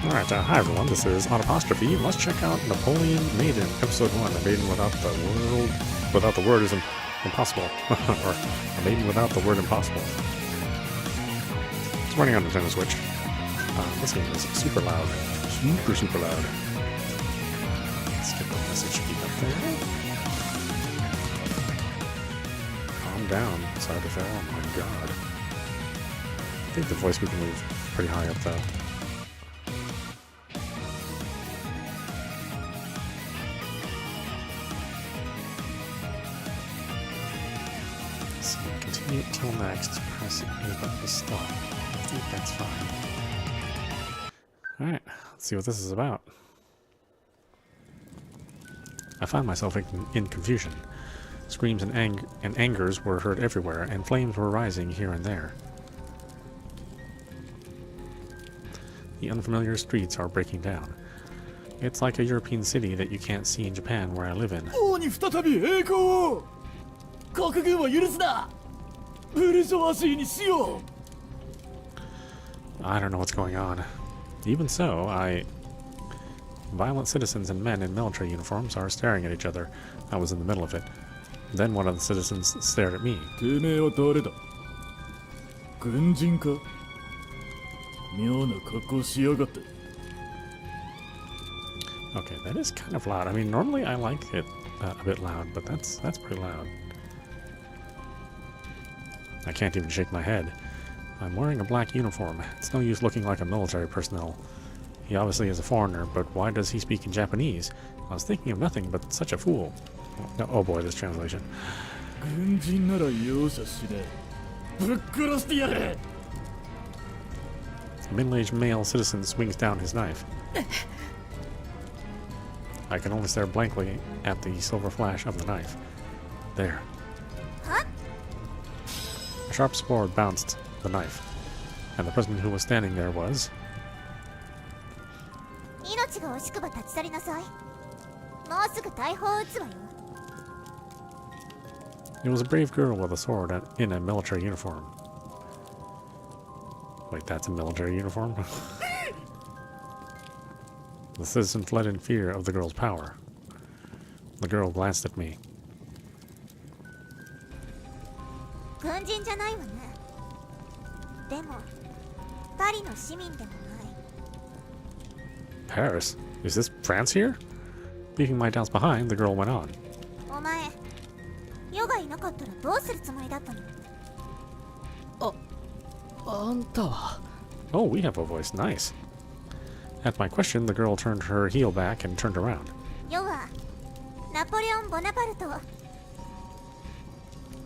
Alright, hi everyone, this is audap. Let's check out Napoleon Maiden, episode 1. A maiden without the word is impossible. Or a maiden without the word impossible. It's running on Nintendo Switch. This game is super loud. Super loud. Let's get the message feed up there. Calm down, side effect. Oh my god. I think the voice we can move pretty high up though. So continue till next, press A button to stop. I think that's fine. Alright, let's see what this is about. I found myself in confusion. Screams and angers were heard everywhere, and flames were rising here and there. The unfamiliar streets are breaking down. It's like a European city that you can't see in Japan, where I live in. I don't know what's going on. Even so, violent citizens and men in military uniforms are staring at each other. I was in the middle of it. Then one of the citizens stared at me. Okay, that is kind of loud. I mean, normally I like it a bit loud, but that's pretty loud. I can't even shake my head. I'm wearing a black uniform. It's no use looking like a military personnel. He obviously is a foreigner, but why does he speak in Japanese? I was thinking of nothing but such a fool. No, oh boy, this translation. A middle-aged male citizen swings down his knife. I can only stare blankly at the silver flash of the knife. There. Huh? A sharp sword bounced the knife, and the person who was standing there was... It was a brave girl with a sword in a military uniform. Wait, that's a military uniform? The citizen fled in fear of the girl's power. The girl glanced at me. Paris? Is this France here? Leaving my doubts behind, the girl went on. Oh, we have a voice. Nice. At my question, the girl turned her heel back and turned around.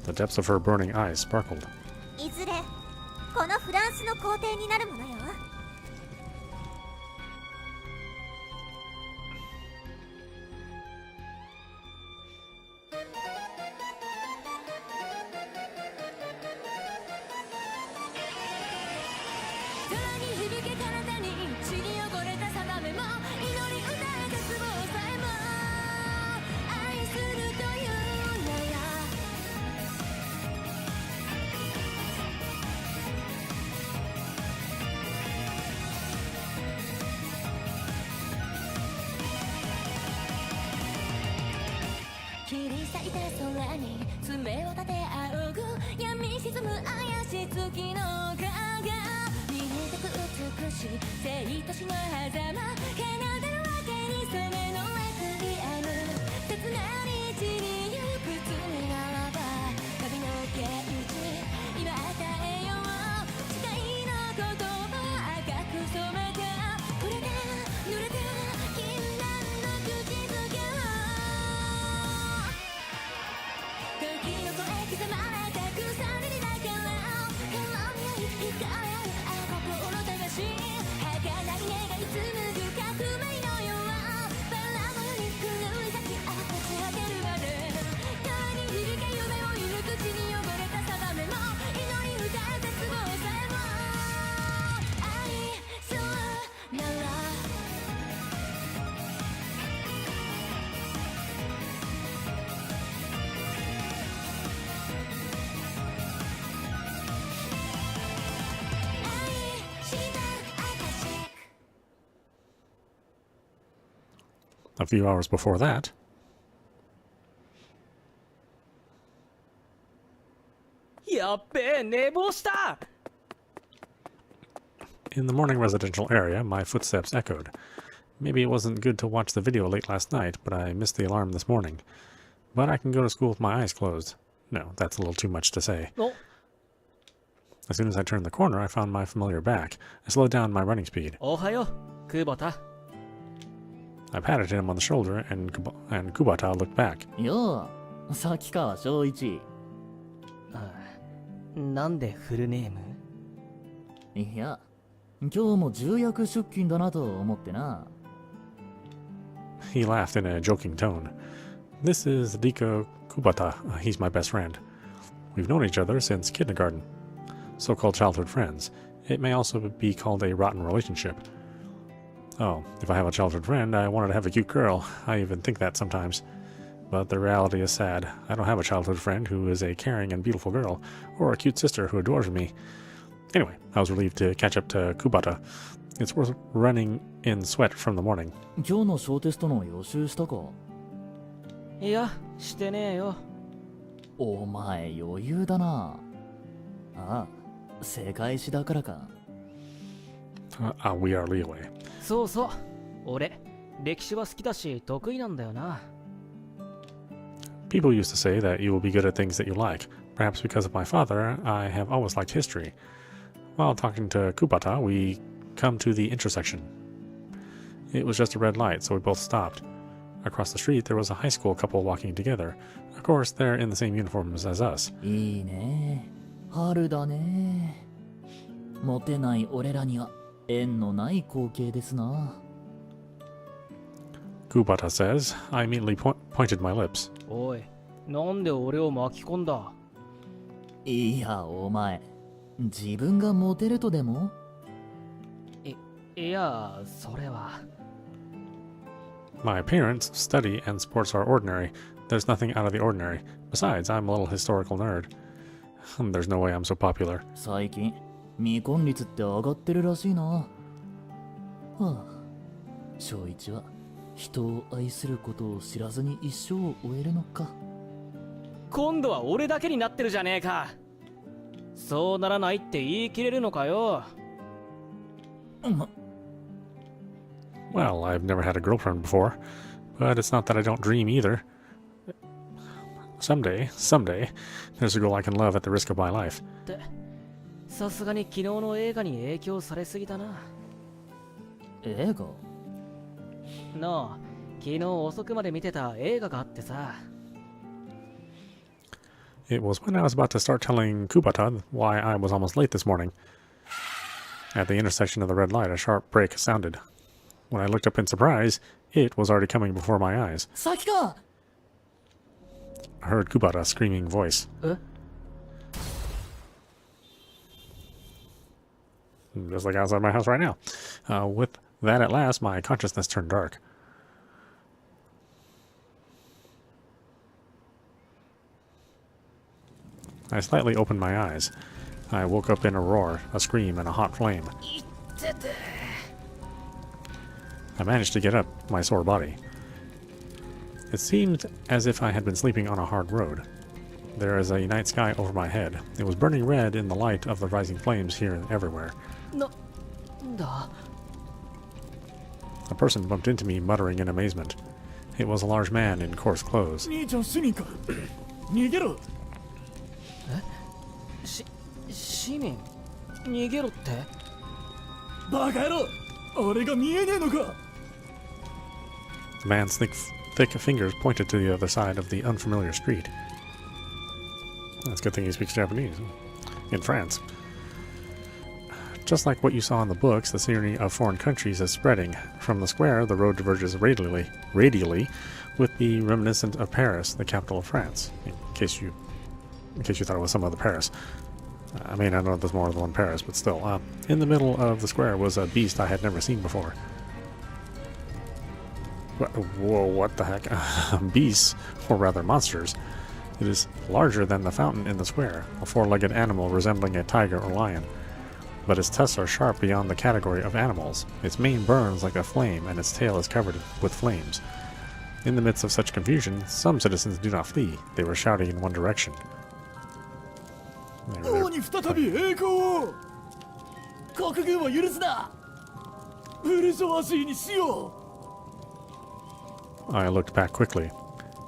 The depths of her burning eyes sparkled. A few hours before that, in the morning residential area, my footsteps echoed. Maybe it wasn't good to watch the video late last night, but I missed the alarm this morning. But I can go to school with my eyes closed. No, that's a little too much to say. Oh. As soon as I turned the corner, I found my familiar back. I slowed down my running speed. Ohayo, Kubota. I patted him on the shoulder, and Kubata looked back. Yo, Sakikawa Shoichi. なんでフルネーム？いや、今日も重役出勤だなと思ってな。He laughed in a joking tone. This is Rika Kubata. He's my best friend. We've known each other since kindergarten. So-called childhood friends. It may also be called a rotten relationship. Oh, if I have a childhood friend, I wanted to have a cute girl. I even think that sometimes. But the reality is sad. I don't have a childhood friend who is a caring and beautiful girl, or a cute sister who adores me. Anyway, I was relieved to catch up to Kubata. It's worth running in sweat from the morning. 今日の小テストの予習したか？いや、してねえよ。お前余裕だな。ああ、世界史だからか。We are leeway. そうそう。俺、歴史は好きだし得意なんだよな。People used to say that you will be good at things that you like. Perhaps because of my father, I have always liked history. While talking to Kubata, we come to the intersection. It was just a red light, so we both stopped. Across the street, there was a high school couple walking together. Of course, they're in the same uniforms as us. いいね。春だね。モテない俺らには縁のない光景ですな。Kubata says. I immediately pointed my lips. おい、なんで俺を巻き込んだ？いや、お前、自分がモテるとでも？いや、それは。My appearance, study, and sports are ordinary. There's nothing out of the ordinary. Besides, I'm a little historical nerd. There's no way I'm so popular. 最近、未婚率って上がってるらしいな。はあ、翔一は人を愛することを知らずに一生を終えるのか。今度は俺だけになってるじゃねえか。そうならないって言い切れるのかよ。Well, I've never had a girlfriend before, but it's not that I don't dream either. Someday, there's a girl I can love at the risk of my life. ってさすがに昨日の映画に影響されすぎだな。映画？なあ、昨日遅くまで見てた映画があってさ。It was when I was about to start telling Kubata why I was almost late this morning. At the intersection of the red light, a sharp brake sounded. When I looked up in surprise, it was already coming before my eyes. Sakika! I heard Kubata's screaming voice. Just like outside my house right now. With that at last, my consciousness turned dark. I slightly opened my eyes. I woke up in a roar, a scream, and a hot flame. I managed to get up, my sore body. It seemed as if I had been sleeping on a hard road. There is a night sky over my head. It was burning red in the light of the rising flames here and everywhere. A person bumped into me, muttering in amazement. It was a large man in coarse clothes. 市民逃げろって？バカ野郎！俺が見えねえのか？ The man's thick fingers pointed to the other side of the unfamiliar street. That's a good thing he speaks Japanese. In France. Just like what you saw in the books, the scenery of foreign countries is spreading. From the square, the road diverges radially with the reminiscent of Paris, the capital of France. In case you thought it was some other Paris. I may not know there's more than one Paris, but still. In the middle of the square was a beast I had never seen before. Whoa, what the heck? Beasts, or rather monsters. It is larger than the fountain in the square, a four-legged animal resembling a tiger or lion. But its tusks are sharp beyond the category of animals. Its mane burns like a flame, and its tail is covered with flames. In the midst of such confusion, some citizens do not flee. They were shouting in one direction. They were- 王に再び栄光を国軍を許すなブルジョワジーにしよ I looked back quickly.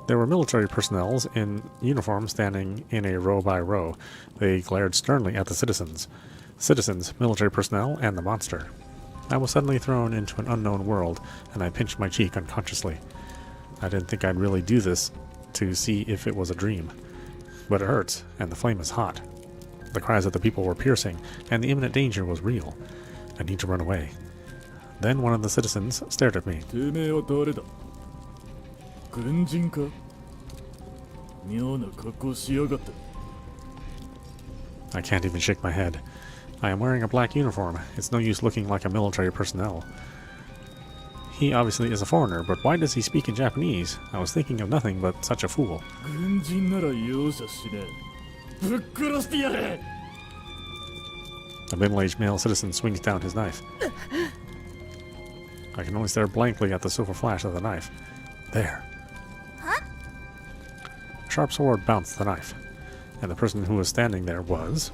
There were military personnel in uniform standing in a row by row. They glared sternly at the citizens. Citizens, military personnel, and the monster. I was suddenly thrown into an unknown world, and I pinched my cheek unconsciously. I didn't think I'd really do this to see if it was a dream. But it hurts, and the flame is hot. The cries of the people were piercing, and the imminent danger was real. I need to run away. Then one of the citizens stared at me. うてめえは誰だ軍人か妙な格好しやがった I can't even shake my head. I am wearing a black uniform. It's no use looking like a military personnel. He obviously is a foreigner, but why does he speak in Japanese? I was thinking of nothing but such a fool. 軍人なら容赦しねえぶっ殺してやれ A middle-aged male citizen swings down his knife. I can only stare blankly at the silver flash of the knife. There. A sharp sword bounced the knife, and the person who was standing there was...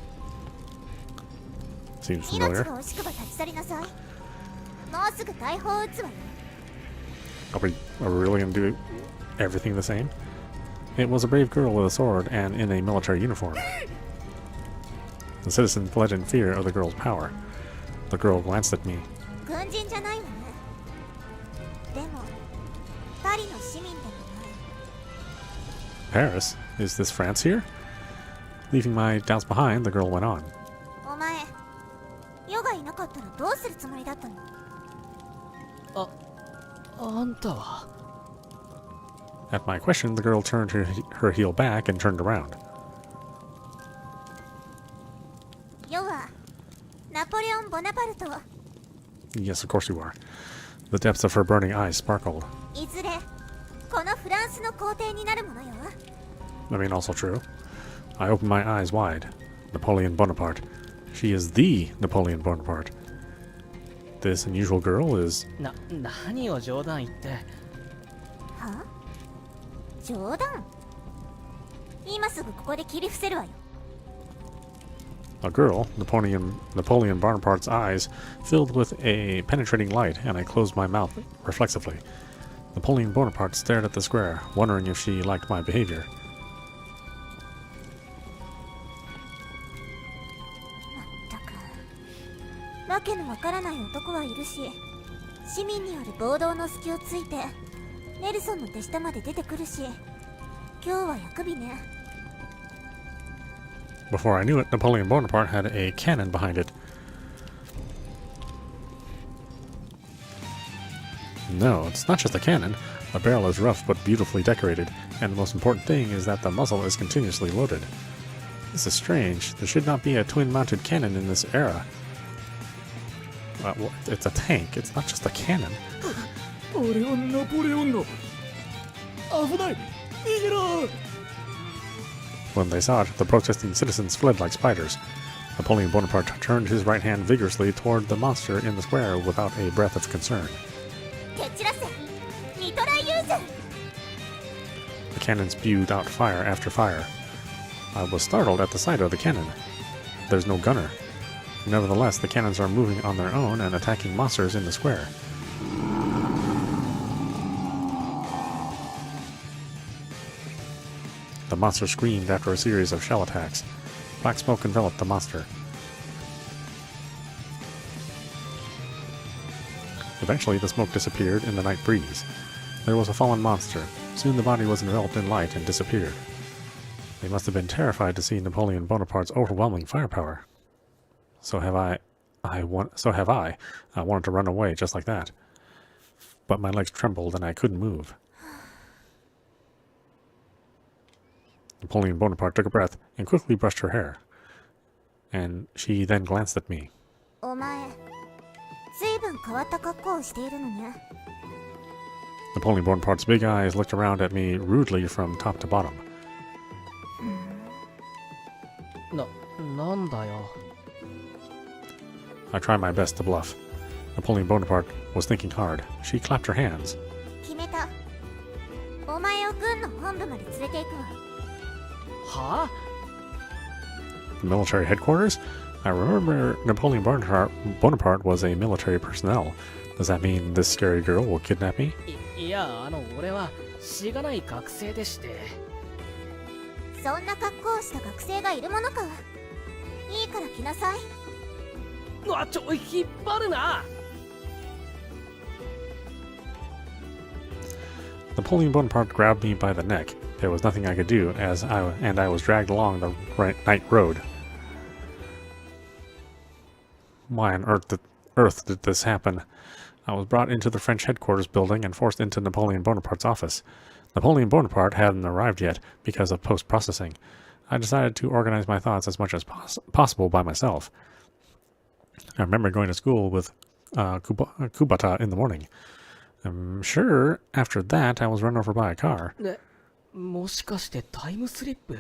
Seems 命 familiar. が惜しくば立ち去りなさい。もうすぐ大砲を撃つわよ。 Are we really going to do everything the same? It was a brave girl with a sword and in a military uniform. The citizen fled in fear of the girl's power. The girl glanced at me. 軍人じゃないわね。でも、パリの市民でもない。 Paris? Is this France here? Leaving my doubts behind, the girl went on. お前、ヨがいなかったらどうするつもりだったの？あんたは At my question, the girl turned her heel back and turned around. ヨは、ナポレオン・ボナパルト。 Yes, of course you are. The depths of her burning eyes sparkled. いずれ、このフランスの皇帝になるものよ。 I mean, also true. I opened my eyes wide. Napoleon Bonaparte. She is the Napoleon Bonaparte. This unusual girl is... 何を冗談言っては？冗談？今すぐここで切り伏せるわよ。 A girl, Napoleon Bonaparte's eyes filled with a penetrating light, and I closed my mouth reflexively. Napoleon Bonaparte stared at the square, wondering if she liked my behavior. まったく。わけのわからない男はいるし、市民による暴動の隙をついて、ネルソンの手下まで出てくるし、今日は役日ね。 Before I knew it, Napoleon Bonaparte had a cannon behind it. No, it's not just a cannon. The barrel is rough but beautifully decorated, and the most important thing is that the muzzle is continuously loaded. This is strange. There should not be a twin-mounted cannon in this era. It's a tank. It's not just a cannon. あれはナポレオンの危ない逃げろ When they saw it, the protesting citizens fled like spiders. Napoleon Bonaparte turned his right hand vigorously toward the monster in the square without a breath of concern. 蹴散らせ！ニトライユーズ！ The cannon spewed out fire after fire. I was startled at the sight of the cannon. There's no gunner. Nevertheless, the cannons are moving on their own and attacking monsters in the square. The monster screamed after a series of shell attacks. Black smoke enveloped the monster. Eventually, the smoke disappeared in the night breeze. There was a fallen monster. Soon the body was enveloped in light and disappeared. They must have been terrified to see Napoleon Bonaparte's overwhelming firepower. So have I. I wanted to run away just like that. But my legs trembled and I couldn't move. Napoleon Bonaparte took a breath and quickly brushed her hair. And she then glanced at me. お前、ずいぶん変わった格好をしているのね。 Napoleon Bonaparte's big eyes looked around at me rudely from top to bottom. なんだよ I tried my best to bluff. Napoleon Bonaparte was thinking hard. She clapped her hands. 決めた。本部まで連れて行くわ。はあ The military headquarters? I remember Napoleon Bonaparte was a military personnel. Does that mean this scary girl will kidnap me? いや俺はしがない学生でして。そんな格好をした学生がいるものか。いいから来なさい。うわ引っ張るな。Napoleon Bonaparte grabbed me by the neck. There was nothing I could do, I was dragged along the night road. Why on earth did this happen? I was brought into the French headquarters building and forced into Napoleon Bonaparte's office. Napoleon Bonaparte hadn't arrived yet because of post-processing. I decided to organize my thoughts as much as possible by myself. I remember going to school with Kubata in the morning. I'm sure after that I was run over by a car. もしかしてタイムスリップ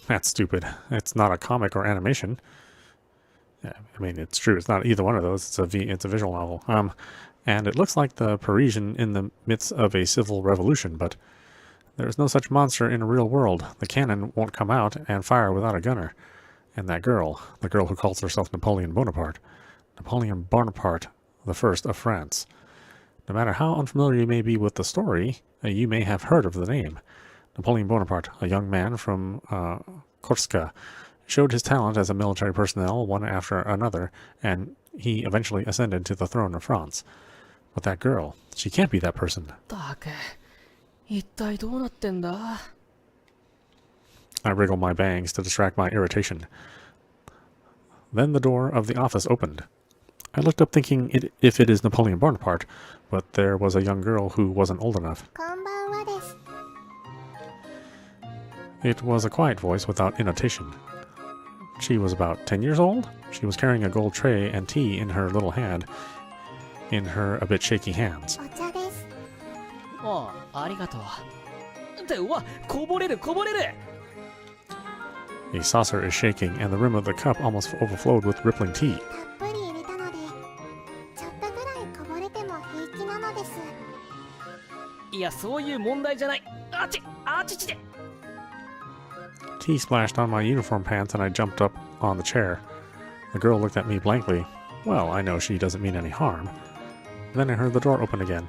That's stupid. It's not a comic or animation. Yeah, I mean, it's true. It's not either one of those. It's a visual novel. And it looks like the Parisian in the midst of a civil revolution, but there's no such monster in the real world. The cannon won't come out and fire without a gunner. And that girl, the girl who calls herself Napoleon Bonaparte. Napoleon Bonaparte, the first of France. No matter how unfamiliar you may be with the story, you may have heard of the name. Napoleon Bonaparte, a young man from Corsica, showed his talent as a military personnel one after another, and he eventually ascended to the throne of France. But that girl, she can't be that person. たく一体どうなってんだ。 I wriggled my bangs to distract my irritation. Then the door of the office opened. I looked up thinking if it is Napoleon Bonaparte, but there was a young girl who wasn't old enough. こんばんはです。 It was a quiet voice without intonation. She was about 10 years old. She was carrying a gold tray and tea in her little hand, in her a bit shaky hands. お茶です。ありがとう。ってうわこぼれる A saucer is shaking, and the rim of the cup almost overflowed with rippling tea. たっぷり入れたので、ちょっとぐらいこぼれても平気なのです。いやそういう問題じゃない。あちちで。 Tea splashed on my uniform pants, and I jumped up on the chair. The girl looked at me blankly. Well, I know she doesn't mean any harm. Then I heard the door open again.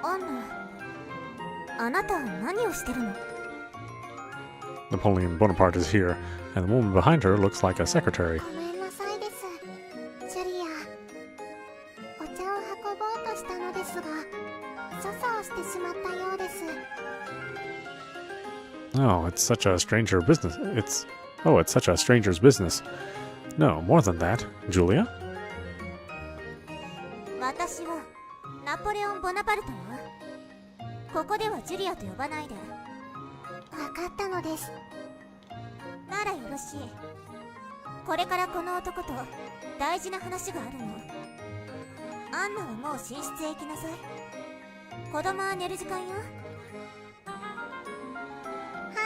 アンナ、あなたは何をしてるの？ Napoleon Bonaparte is here, and the woman behind her looks like a secretary. ごめんなさいです。ジュリア、お茶を運ぼうとしたのですが、粗相をしてしまったようです。 Oh, it's such a stranger business. It's such a stranger's business. No, more than that. Julia? 私はナポレオン・ボナパルトよ。ここではジュリアと呼ばないで。わかったのです。ならよろしい。これからこの男と大事な話があるの。アンナはもう寝室へ行きなさい。子供は寝る時間よ。は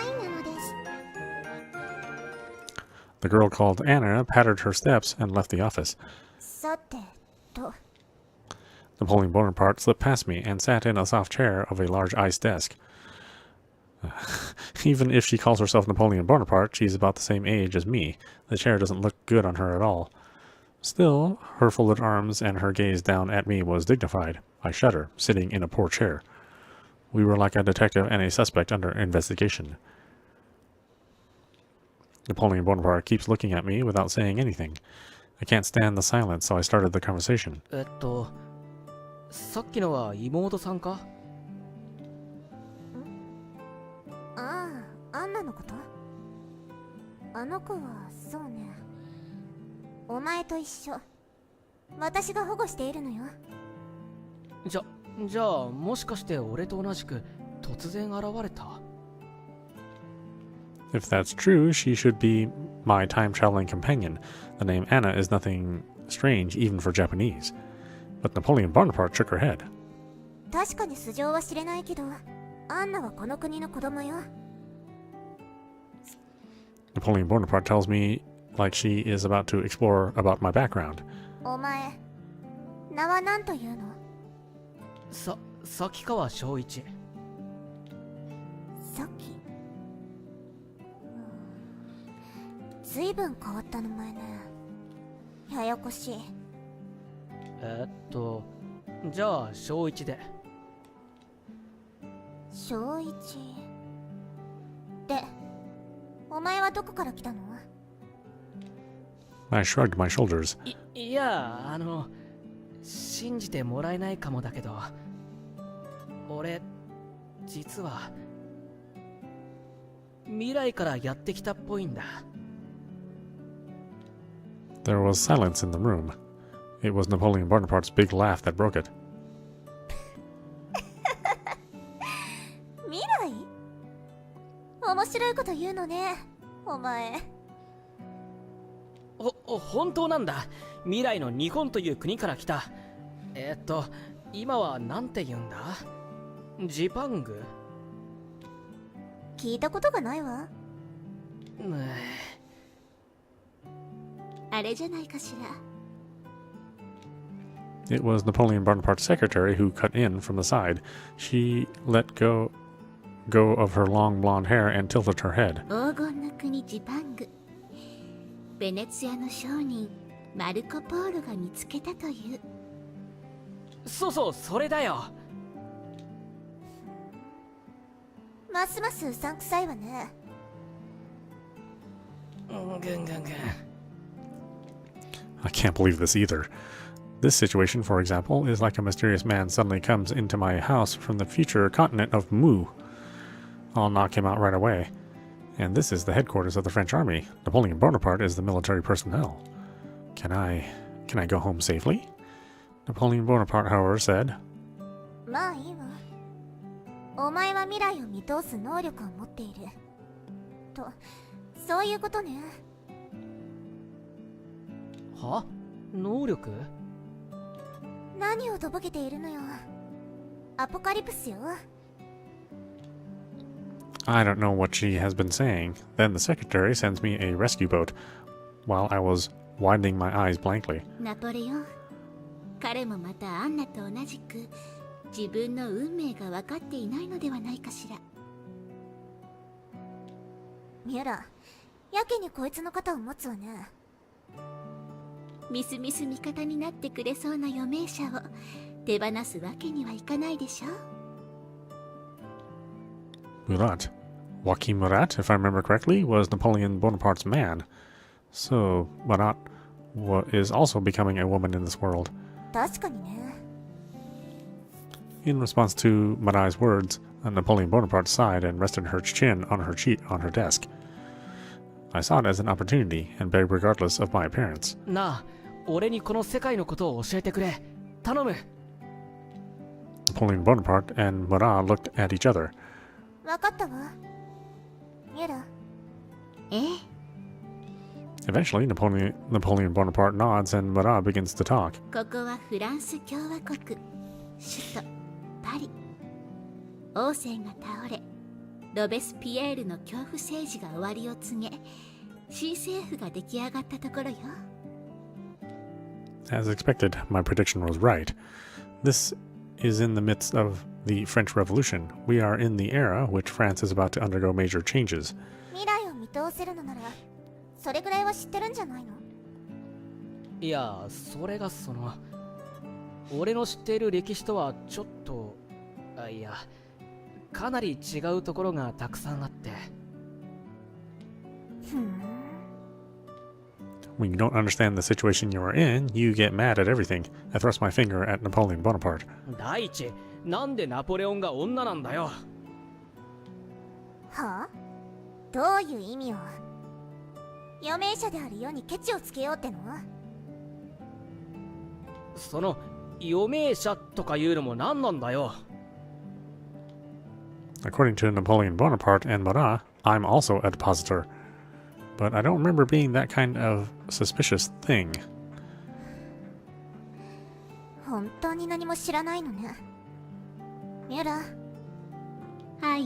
いなのです。 The girl called Anna pattered her steps and left the office. さてと。 Napoleon Bonaparte slipped past me and sat in a soft chair of a large ice desk. Even if she calls herself Napoleon Bonaparte, she's about the same age as me. The chair doesn't look good on her at all. Still, her folded arms and her gaze down at me was dignified. I shudder, sitting in a poor chair. We were like a detective and a suspect under investigation. Napoleon Bonaparte keeps looking at me without saying anything. I can't stand the silence, so I started the conversation. さっきのは妹さんか？ああ、アンナのこと？あの子はそうね。お前と一緒。私が保護しているのよ。じゃあもしかして俺と同じく突然現れた？ If that's true, she should be my time-traveling companion. The name Anna is nothing strange even for Japanese. But Napoleon Bonaparte shook her head. 確かに素性は知れないけど、アンナはこの国の子供よ。Napoleon Bonaparte tells me like she is about to explore about my background. お前、名は何というの？崎川翔一。さっき。ずいぶん変わった名前ね。ややこしい。じゃあ翔一で。翔一で、お前はどこから来たの？ I shrugged my shoulders. いや、信じてもらえないかもだけど、俺、実は、未来からやってきたっぽいんだ。There was silence in the room. It was Napoleon Bonaparte's big laugh that broke it. 未来？面白いこと言うのね、お前。本当なんだ。未来の日本という国から来た。今はなんて言うんだ？ジパング？聞いたことがないわ。あれじゃないかしら。It was Napoleon Bonaparte's secretary who cut in from the side. She let go of her long blonde hair and tilted her head. 黄金の国ジパング。ベネツィアの商人マルコ・ポーロが見つけたという。そう、それだよ。ますますうさんくさいわね。I can't believe this either. This situation, for example, is like a mysterious man suddenly comes into my house from the future continent of Mu. I'll knock him out right away. And this is the headquarters of the French army. Napoleon Bonaparte is the military personnel. Can I go home safely? Napoleon Bonaparte, however, said, まあいいわ。お前は未来を見通す能力を持っている。と、そういうことね。は？能力？何をとぼけているのよ。アポカリプスよ。I don't know what she has been saying. Then the secretary sends me a rescue boat, while I was widening my eyes blankly. ナポレオン。彼もまたアンナと同じく自分の運命が分かっていないのではないかしら。ミュラ、やけにこいつの肩を持つわね。みすみす味方になってくれそうな余命者を手放すわけにはいかないでしょ。Murat. Joachim Murat, if I remember correctly, was Napoleon Bonaparte's man. So, Murat is also becoming a woman in this world. 確かにね。In response to Murat's words, Napoleon Bonaparte sighed and rested her chin on her cheek on her desk. I saw it as an opportunity, and begged regardless of my appearance. なあ、俺にこの世界のことを教えてくれ。頼む。Napoleon Bonaparte and Murat looked at each other. 分かったわ。ミュラ。Eventually, Napoleon Bonaparte nods and Murat begins to talk. ここはフランス共和国、首都パリ。王政が倒れ、ロベスピエールの恐怖政治が終わりを告げ、新政府が出来上がったところよ。As expected, my prediction was right. This is in the midst of the French Revolution. We are in the era which France is about to undergo major changes. 未来を見通せるのなら、それぐらいは知ってるんじゃないの？いや、それが俺の知っている歴史とはちょっと、いや、かなり違うところがたくさんあって。When you don't understand the situation you are in, you get mad at everything. I thrust my finger at Napoleon Bonaparte. 第一、なんでナポレオンが女なんだよ。はあ？どういう意味よ。余命者であるようにケチをつけようっての？その余命者とかいうのも何なんだよ。According to Napoleon Bonaparte and Marat, I'm also a depositor. But I don't remember being that kind of suspicious thing. 本当に何も知らないのね。ミュラ。はいはい。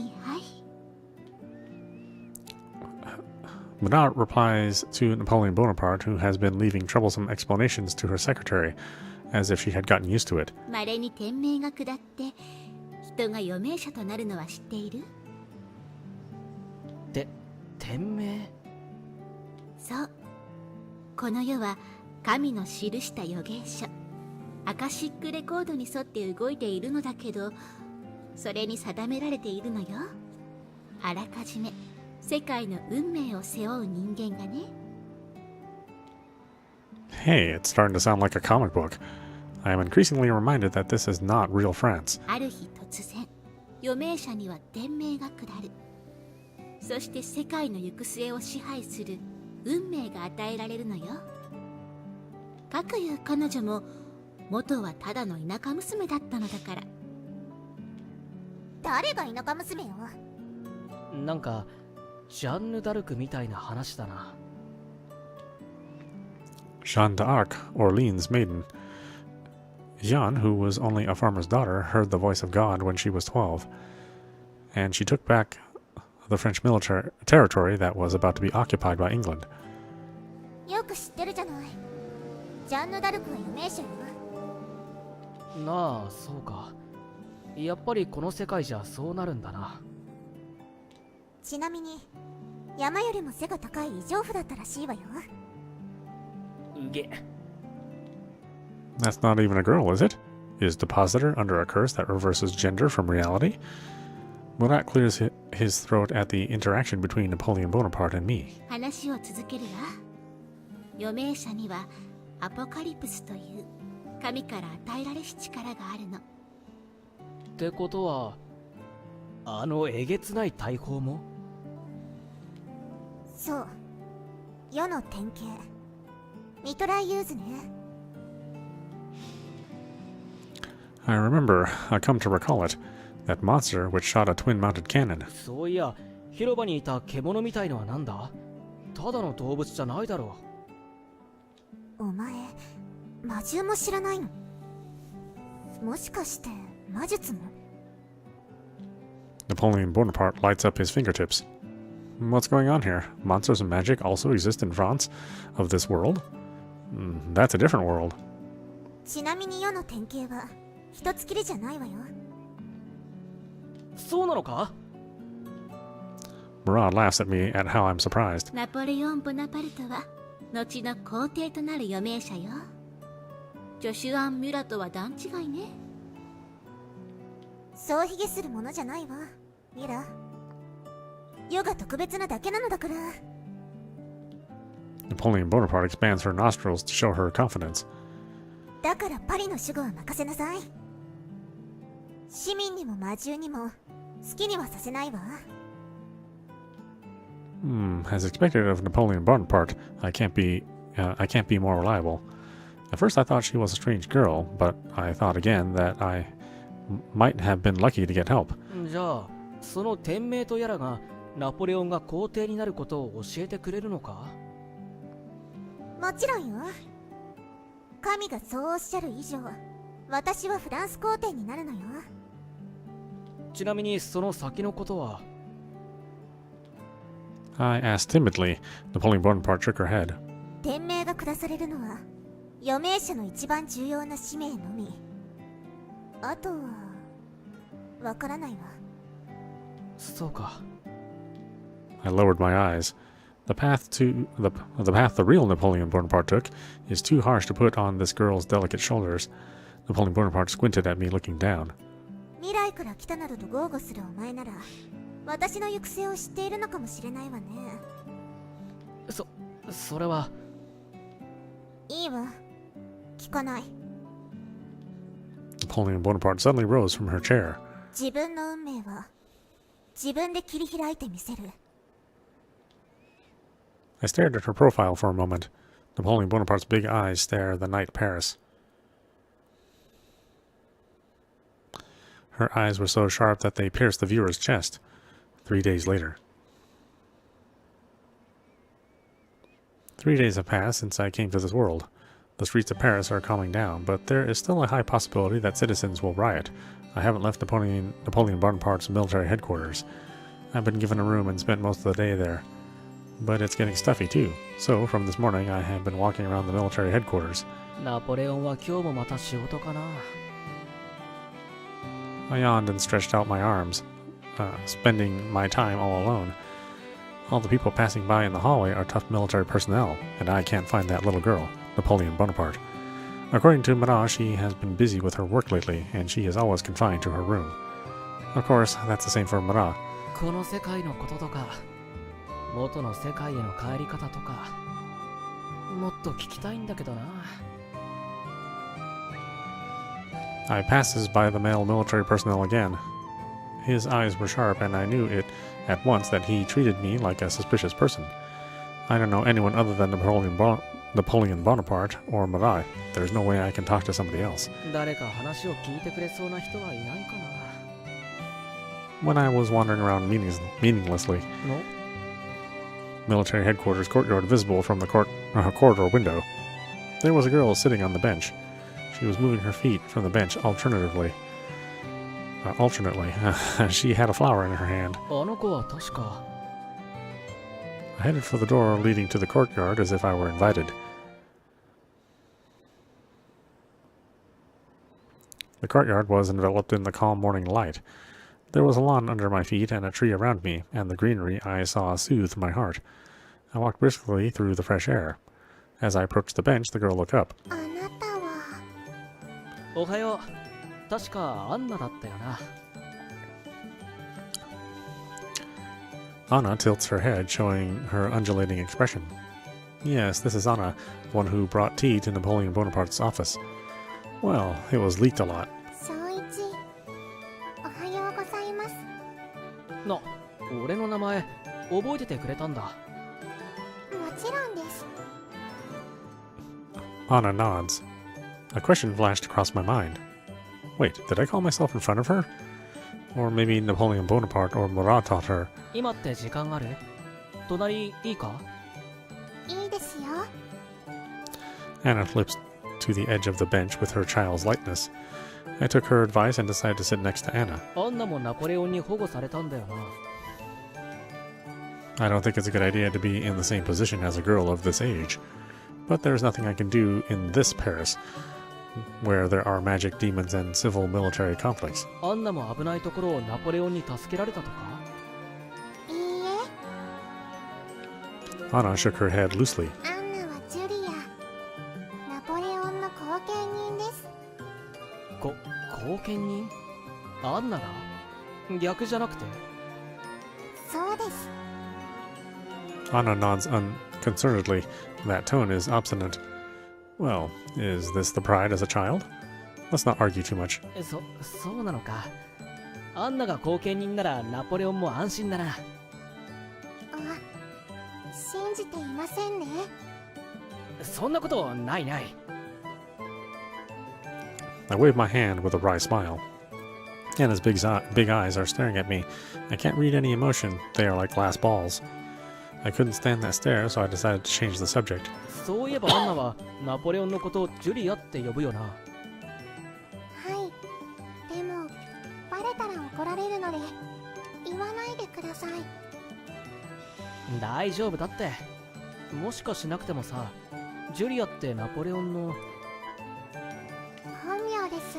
Marat replies to Napoleon Bonaparte, who has been leaving troublesome explanations to her secretary. as if she had gotten used to it. 稀に天命が下って人が余命者となるのは知っている？天命？そう。この世は神の記した預言書、アカシックレコードに沿って動いているのだけど、それに定められているのよ。あらかじめ世界の運命を背負う人間がね。Hey, it's starting to sound like a comic book. I am increasingly reminded that this is not real France. ある日突然、余命者には天命が下る。そして世界の行く末を支配する運命が与えられるのよ。かくいう彼女も元はただの田舎娘だったのだから。誰が田舎娘よ。なんかジャンヌ・ダルクみたいな話だな。Jeanne d'Arc, Orleans' maiden. Jeanne, who was only a farmer's daughter, heard the voice of God when she was 12, and she took back the French military territory that was about to be occupied by England. よく知ってるじゃない。ジャンヌ・ダルクは余命者よ。なあ、そうか。やっぱりこの世界じゃそうなるんだな。ちなみに山よりも背が高い異常婦だったらしいわよ。うげ。 That's not even a girl, is it? Is Depositor under a curse that reverses gender from reality? Murat clears his throat at the interaction between Napoleon Bonaparte and me. 話を続けるわ。余命者にはアポカリプスという神から与えられし力があるの。ってことは、あのえげつない大砲も？そう。世の典型。ミトライユーズね。I remember, I come to recall it, that monster which shot a twin-mounted cannon. そういや、広場にいた獣みたいのはなんだ？ただの動物じゃないだろお前、魔獣も知らないの？もしかして魔術も？ Napoleon Bonaparte lights up his fingertips. What's going on here? Monsters and magic also exist in France of this world? That's a different world. ちなみに世の典型は一つきりじゃないわよ。そうなのか？ Murat laughs at me at how I'm surprised. ナポレオン・ボナパルトは後の皇帝となる余命者よ。ジョシュアン・ミュラとは段違いね。そう卑下するものじゃないわ、ミラ。世が特別なだけなのだから。 Napoleon Bonaparte expands her nostrils to show her confidence. だからパリの守護は任せなさい。市民にも魔獣にも好きにはさせないわ。As expected of Napoleon Bonaparte, I can't be more reliable. At first I thought she was a strange girl, but I thought again that I might have been lucky to get help. じゃあ、その天命とやらがナポレオンが皇帝になることを教えてくれるのか？もちろんよ。神がそうおっしゃる以上、私はフランス皇帝になるのよ。ちなみにその先のことは？ I asked timidly. Napoleon Bonaparte shook her head. 天命が下されるのは余命者の一番重要な使命のみ。あとはわからないわ。そうか。 I lowered my eyes. The path the real Napoleon Bonaparte took is too harsh to put on this girl's delicate shoulders. Napoleon Bonaparte squinted at me, looking down. 未来から来たなどと豪語するお前なら、私の行く末を知っているのかもしれないわね。それは。いいわ。聞かない。Napoleon Bonaparte suddenly rose from her chair. 自分の運命は自分で切り開いてみせる。I stared at her profile for a moment. Napoleon Bonaparte's big eyes stare the night Paris. Her eyes were so sharp that they pierced the viewer's chest. 3 days later. 3 days have passed since I came to this world. The streets of Paris are calming down, but there is still a high possibility that citizens will riot. I haven't left Napoleon Bonaparte's military headquarters. I've been given a room and spent most of the day there. But it's getting stuffy too, so from this morning I have been walking around the military headquarters. ナポレオンは今日もまた仕事かな。 I yawned and stretched out my arms, spending my time all alone. All the people passing by in the hallway are tough military personnel, and I can't find that little girl, Napoleon Bonaparte. According to Mara, she has been busy with her work lately, and she is always confined to her room. Of course, that's the same for Mara. この世界のこととか、元の世界への帰り方とか、もっと聞きたいんだけどな。 I passes by the male military personnel again. His eyes were sharp, and I knew it at once that he treated me like a suspicious person. I don't know anyone other than Napoleon Bonaparte or Marai. There's no way I can talk to somebody else. 誰か話を聞いてくれそうな人はいないかな。 When I was wandering around meaninglessly, の military headquarters courtyard visible from the corridor window, there was a girl sitting on the bench. She was moving her feet from the bench alternately. She had a flower in her hand. あの子は確か。 I headed for the door leading to the courtyard as if I were invited. The courtyard was enveloped in the calm morning light. There was a lawn under my feet and a tree around me, and the greenery I saw soothed my heart. I walked briskly through the fresh air. As I approached the bench, the girl looked up. あなたは。おはよう。確かアンナだったよな。 Anna tilts her head, showing her undulating expression. Yes, this is Anna, one who brought tea to Napoleon Bonaparte's office. Well, it was leaked a lot. 小一、おはようございます。な、俺の名前覚えててくれたんだ。もちろんです。 Anna nods. A question flashed across my mind. Wait, did I call myself in front of her? Or maybe Napoleon Bonaparte or Murat taught her. 今って時間ある？隣いいか？いいですよ。 Anna flips to the edge of the bench with her child's lightness. I took her advice and decided to sit next to Anna. アンナもナポレオンに保護されたんだよな。 I don't think it's a good idea to be in the same position as a girl of this age. But there's nothing I can do in this Paris, where there are magic demons and civil military conflicts. アンナも危ないところをナポレオンに助けられたとか？いいえ、 Anna shook her head loosely. アンナはジュリア。ナポレオンの後見人です。後見人？アンナが？逆じゃなくて？そうです。 Anna nods unconcernedly. That tone is obstinate. Well, is this the pride as a child? Let's not argue too much. そうなのか。アンナが後見人ならナポレオンも安心だな。あ、信じていませんね。そんなことないない。 I wave my hand with a wry smile. Anna's big eyes are staring at me. I can't read any emotion. They are like glass balls. I couldn't stand that stare, so I decided to change the subject. そういえばアンナはナポレオンのことをジュリアって呼ぶよな。はい。でも、バレたら怒られるので、言わないでください。大丈夫だって。もしかしなくてもさ、ジュリアってナポレオンの本名です。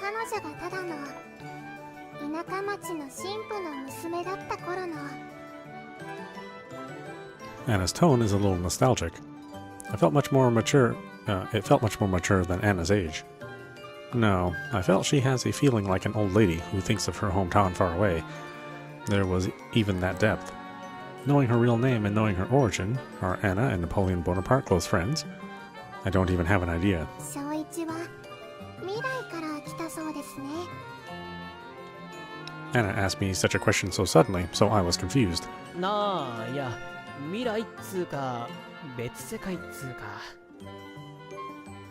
彼女がただの田舎町の神父の娘だった頃の。 Anna's tone is a little nostalgic. It felt much more mature than Anna's age. No, I felt she has a feeling like an old lady who thinks of her hometown far away. There was even that depth. Knowing her real name and knowing her origin, are Anna and Napoleon Bonaparte close friends? I don't even have an idea. 小一は未来から来たそうですね。 Anna asked me such a question so suddenly, so I was confused. なあ、いや、未来っつうか別世界っつうか。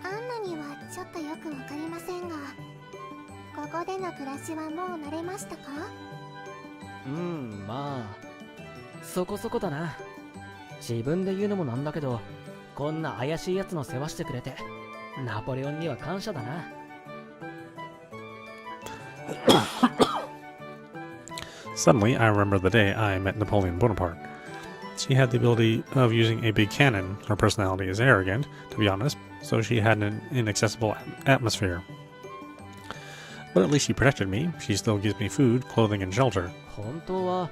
アンナにはちょっとよくわかりませんが、ここでの暮らしはもう慣れましたか？まあそこそこだな。自分で言うのもなんだけど、こんな怪しいやつの世話してくれてナポレオンには感謝だな。Suddenly, I remember the day I met Napoleon Bonaparte. She had the ability of using a big cannon. Her personality is arrogant, to be honest, so she had an inaccessible atmosphere. But at least she protected me. She still gives me food, clothing, and shelter. 本当は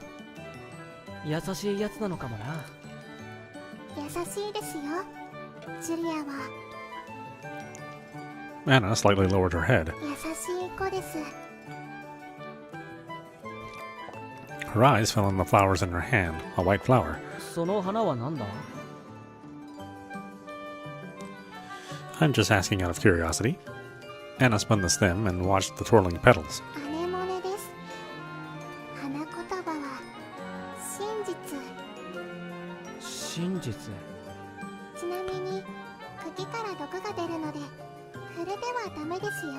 優しいやつなのかもな。優しいですよ、ジュリアは。 Anna slightly lowered her head. 優しい子です。 Her eyes fell on the flowers in her hand, a white flower. その花は何だ？ I'm just asking out of curiosity. Anna spun the stem and watched the twirling petals. アネモネです。花言葉は真実。真実。ちなみに茎から毒が出るので触れてはダメですよ。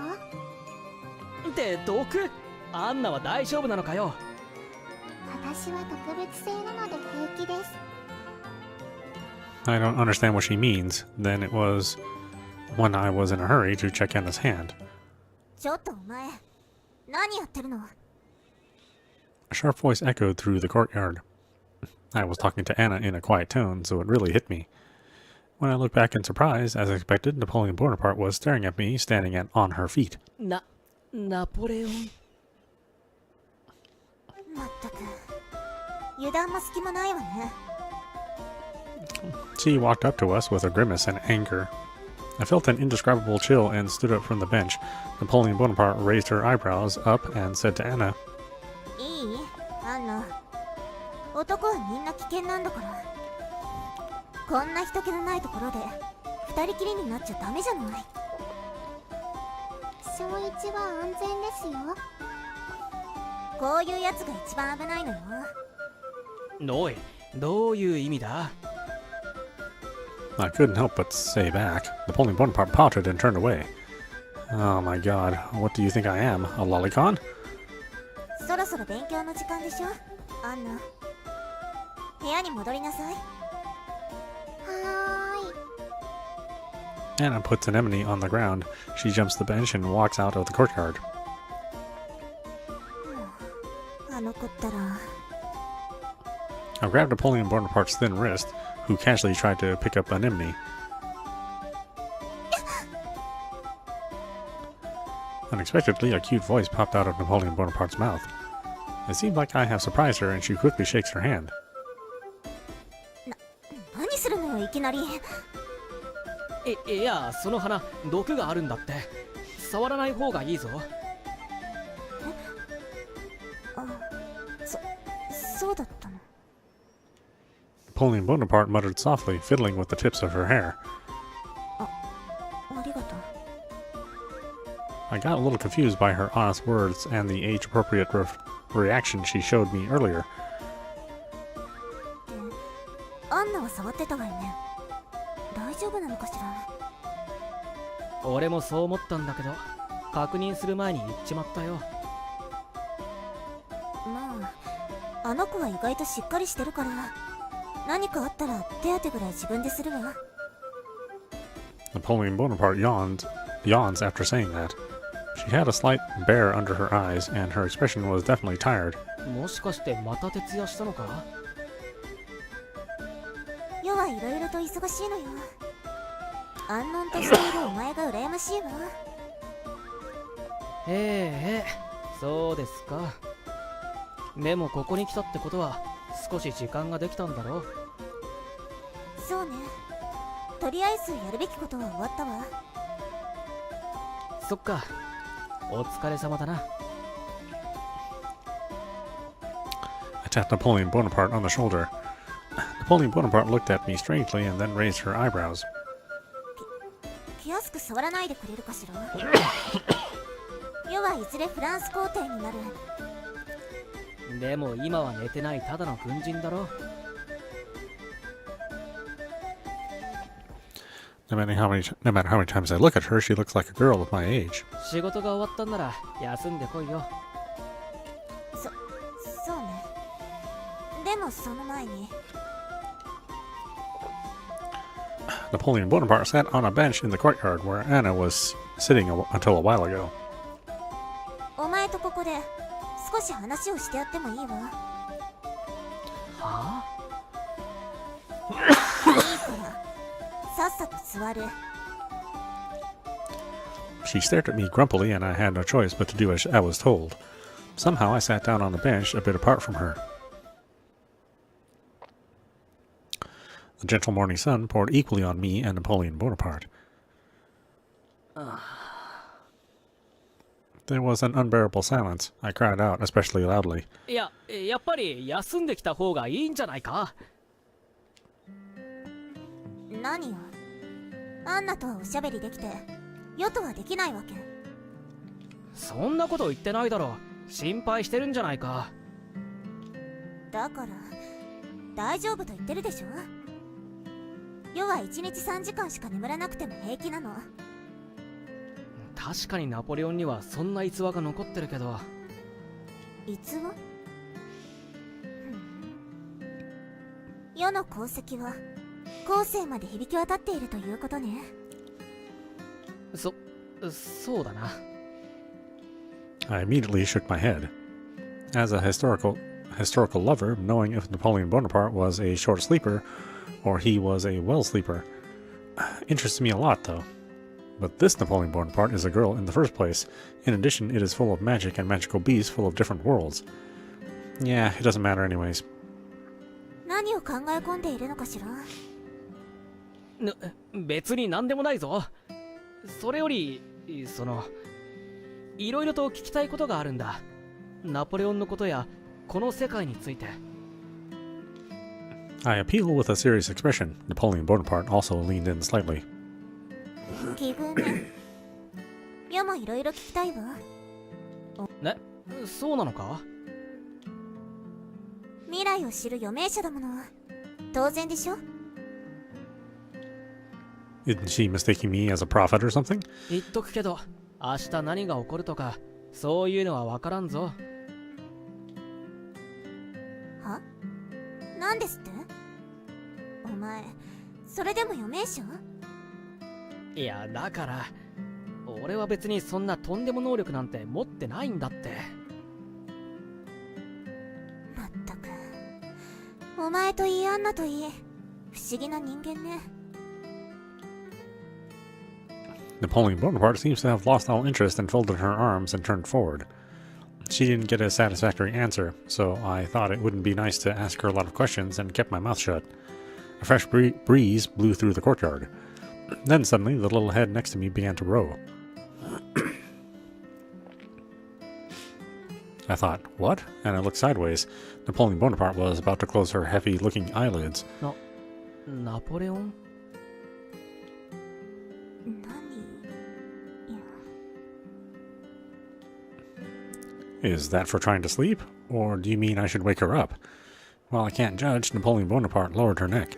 って毒？アンナは大丈夫なのかよ。私は特別性なので平気です。 I don't understand what she means. Then it was when I was in a hurry to check Anna's hand. ちょっとお前、何やってるの？ A sharp voice echoed through the courtyard. I was talking to Anna in a quiet tone, so it really hit me. When I looked back in surprise, as expected, Napoleon Bonaparte was staring at me, standing on her feet. ナポレオン。まったく、油断も隙もないわね。 She walked up to us with a grimace and anger. I felt an indescribable chill and stood up from the bench. Napoleon Bonaparte raised her eyebrows up and said to Anna, いい？アンナ、男はみんな危険なんだから。こんな人気のないところで二人きりになっちゃダメじゃない。小一は安全ですよ。こういうやつが一番危ないのよ。おい、どういう意味だ？ I couldn't help but say back. Napoleon Bonaparte pouted and turned away. Oh my god, what do you think I am? A lolicon? そろそろ勉強の時間でしょ、アンナ。部屋に戻りなさい。はーい。 Anna puts an anemone on the ground. She jumps the bench and walks out of the courtyard. あの子ったら。 I grabbed Napoleon Bonaparte's thin wrist, who casually tried to pick up an anemone. Unexpectedly, a cute voice popped out of Napoleon Bonaparte's mouth. It seemed like I have surprised her, and she quickly shakes her hand. 何するのよ、いきなり。いや、その花、毒があるんだって。触らない方がいいぞ。そうだったの。 Napoleon Bonaparte muttered softly, fiddling with the tips of her hair. ありがとう。 I got a little confused by her honest words and the age-appropriate reaction she showed me earlier. アンナは触ってたわよね。大丈夫なのかしら。俺もそう思ったんだけど、確認する前に言っちまったよ。まあ、あの子は意外としっかりしてるから、何かあったら手当てぐらい自分でするわ。 Napoleon Bonaparte yawns after saying that. She had a slight bear under her eyes, and her expression was definitely tired. もしかしてまた徹夜したのか？世はいろいろと忙しいのよ。安穏としているお前が羨ましいわ。そうですか。でもここに来たってことは少し時間ができたんだろう。そうね。とりあえずやるべきことは終わったわ。そっか。お疲れ様だな。I tapped Napoleon Bonaparte on the shoulder. Napoleon Bonaparte looked at me strangely and then raised her eyebrows. 気安く触らないでくれるかしら。世はいずれフランス皇帝になる。でも今は寝てないただの軍人だろ。No matter how many times I look at her, she looks like a girl of my age. 仕事が終わったんなら休んでこいよ。そうね。でもその前に。Napoleon Bonaparte sat on a bench in the courtyard where Anna was sitting until a while ago. お前とここで少し話をしてやってもいいわ。はあ？いいからさっさと座る。She stared at me grumpily, and I had no choice but to do as I was told. Somehow I sat down on a bench a bit apart from her. The gentle morning sun poured equally on me and Napoleon Bonaparte. There was an unbearable silence. I cried out, especially loudly. いや、やっぱり休んできた方がいいんじゃないか。何よ。アンナとはおしゃべりできて、ヨとはできないわけ。そんなこと言ってないだろ。心配してるんじゃないか。だから、大丈夫と言ってるでしょ。ヨは1日3時間しか眠らなくても平気なの。確かにナポレオンにはそんな逸話が残ってるけど。逸話？世の功績は後世まで響き渡っているということね。そうだな。I immediately shook my head. As a historical lover, knowing if Napoleon Bonaparte was a short sleeper or he was a well sleeper interests me a lot, though. But this Napoleon Bonaparte is a girl in the first place. In addition, it is full of magic and magical beasts full of different worlds. Yeah, it doesn't matter anyways. 何を考え込んでいるのかしら。別に何でもないぞ。それより、いろいろと聞きたいことがあるんだ。ナポレオンのことや、この世界について。I appeal with a serious expression. Napoleon Bonaparte also leaned in slightly. 奇遇ね。世もいろいろ聞きたいわ。ね、そうなのか？未来を知る余命者だもの。当然でしょ？ Isn't she mistaking me as a prophet or something? 言っとくけど、明日何が起こるとか、そういうのはわからんぞ。は？なんですって？お前、それでも余命者？いや、だから、俺は別にそんなとんでも能力なんて持ってないんだって。まったく、お前といいアンナといい、不思議な人間ね。Napoleon Bonaparte seems to have lost all interest and folded her arms and turned forward. She didn't get a satisfactory answer, so I thought it wouldn't be nice to ask her a lot of questions and kept my mouth shut. A fresh breeze blew through the courtyard. Then suddenly, the little head next to me began to row. I thought, what? And I looked sideways. Napoleon Bonaparte was about to close her heavy-looking eyelids. Napoleon? Is that for trying to sleep? Or do you mean I should wake her up? Well, I can't judge. Napoleon Bonaparte lowered her neck.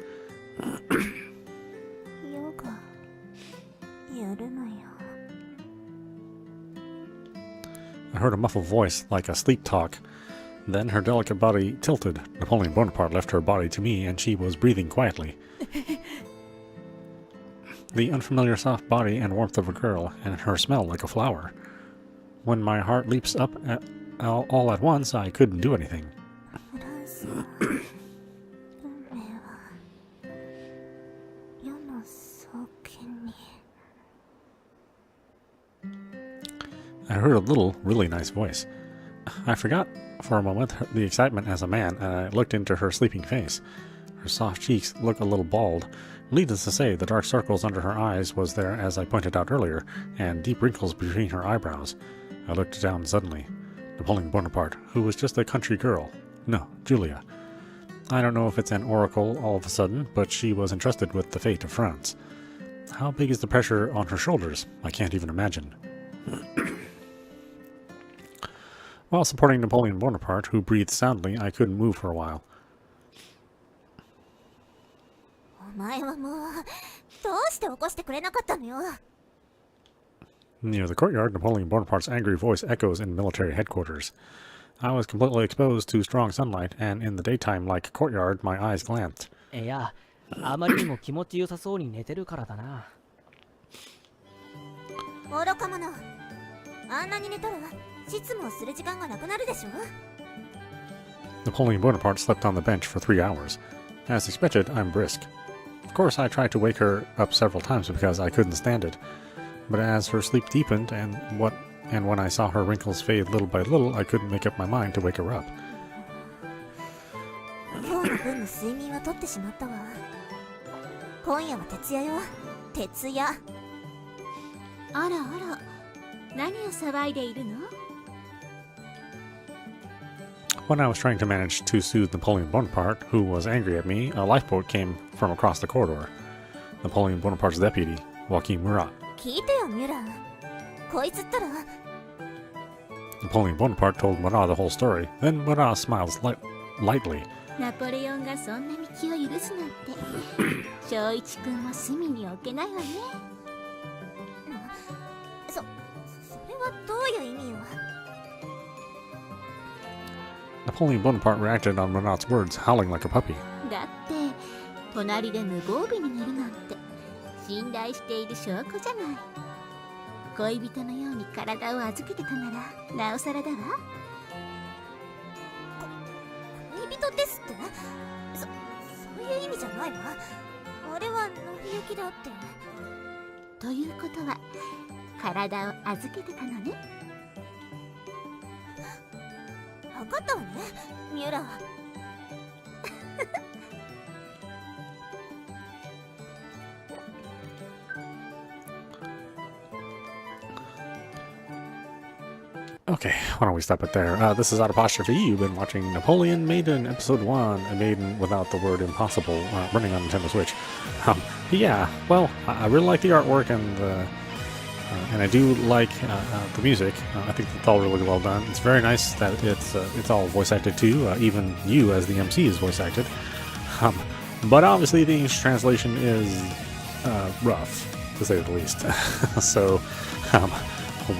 I heard a muffled voice like a sleep talk. Then her delicate body tilted. Napoleon Bonaparte left her body to me, and she was breathing quietly. The unfamiliar soft body and warmth of a girl, and her smell like a flower. When my heart leaps up all at once, I couldn't do anything. I heard a little, really nice voice. I forgot for a moment the excitement as a man, and I looked into her sleeping face. Her soft cheeks looked a little bald. Needless to say, the dark circles under her eyes was there as I pointed out earlier, and deep wrinkles between her eyebrows. I looked down suddenly. Napoleon Bonaparte, who was just a country girl. No, Julia. I don't know if it's an oracle all of a sudden, but she was entrusted with the fate of France. How big is the pressure on her shoulders? I can't even imagine. While supporting Napoleon Bonaparte, who breathed soundly, I couldn't move for a while. Near the courtyard, Napoleon Bonaparte's angry voice echoes in military headquarters. I was completely exposed to strong sunlight, and in the daytime like courtyard, my eyes glanced. いや、あまりにも気持ちよさそうに寝てるからだな。愚か者。あんなに寝たら執務をする時間がなくなるでしょ。Napoleon Bonaparte slept on the bench for 3 hours. As expected, I'm brisk. Of course, I tried to wake her up several times because I couldn't stand it. But as her sleep deepened and when I saw her wrinkles fade little by little, I couldn't make up my mind to wake her up. 今日の分の睡眠はとってしまったわ。今夜は徹夜よ。徹夜。あらあら、何を騒いでいるの？ When I was trying to manage to soothe Napoleon Bonaparte, who was angry at me, a lifeboat came from across the corridor. Napoleon Bonaparte's deputy, Joachim Murat. 聞いてよ、ミュラー。こいつったら。Napoleon Bonaparte told Murat the whole story. Then Murat smiles lightly. ナポレオンがそんなに気を許すなんて正一君も隅に置けないわね。それはどういう意味よ。Napoleon Bonaparte reacted on Murat's words, howling like a puppy. だって隣で無防備に寝るなんて信頼している証拠じゃない。恋人のように体を預けてたならなおさらだわ。恋人ですって？そういう意味じゃないわ。あれは乗り行きであって。ということは体を預けてたのね。分かったわね、ミュラー。Okay, why don't we stop it there? This is Audap. You've been watching Napoleon Maiden Episode 1, a Maiden without the word impossible, running on Nintendo Switch. Yeah, well, I really like the artwork and I do like the music. I think it's all really well done. It's very nice that it's all voice acted too. Even you as the MC is voice acted. But obviously the English translation is rough, to say the least. So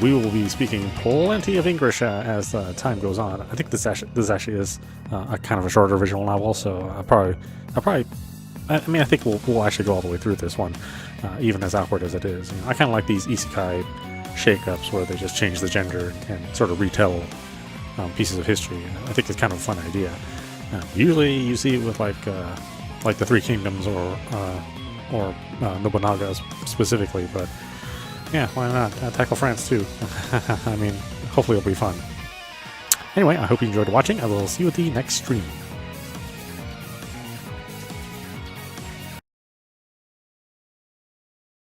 we will be speaking plenty of English as time goes on. I think this actually is a kind of a shorter visual novel, so I think we'll actually go all the way through this one, even as awkward as it is. I kind of like these isekai shake-ups where they just change the gender and sort of retell pieces of history. I think it's kind of a fun idea. Usually you see it with like the Three Kingdoms or Nobunaga specifically, but yeah, why not tackle France too? I mean, hopefully it'll be fun. Anyway, I hope you enjoyed watching. I will see you at the next stream.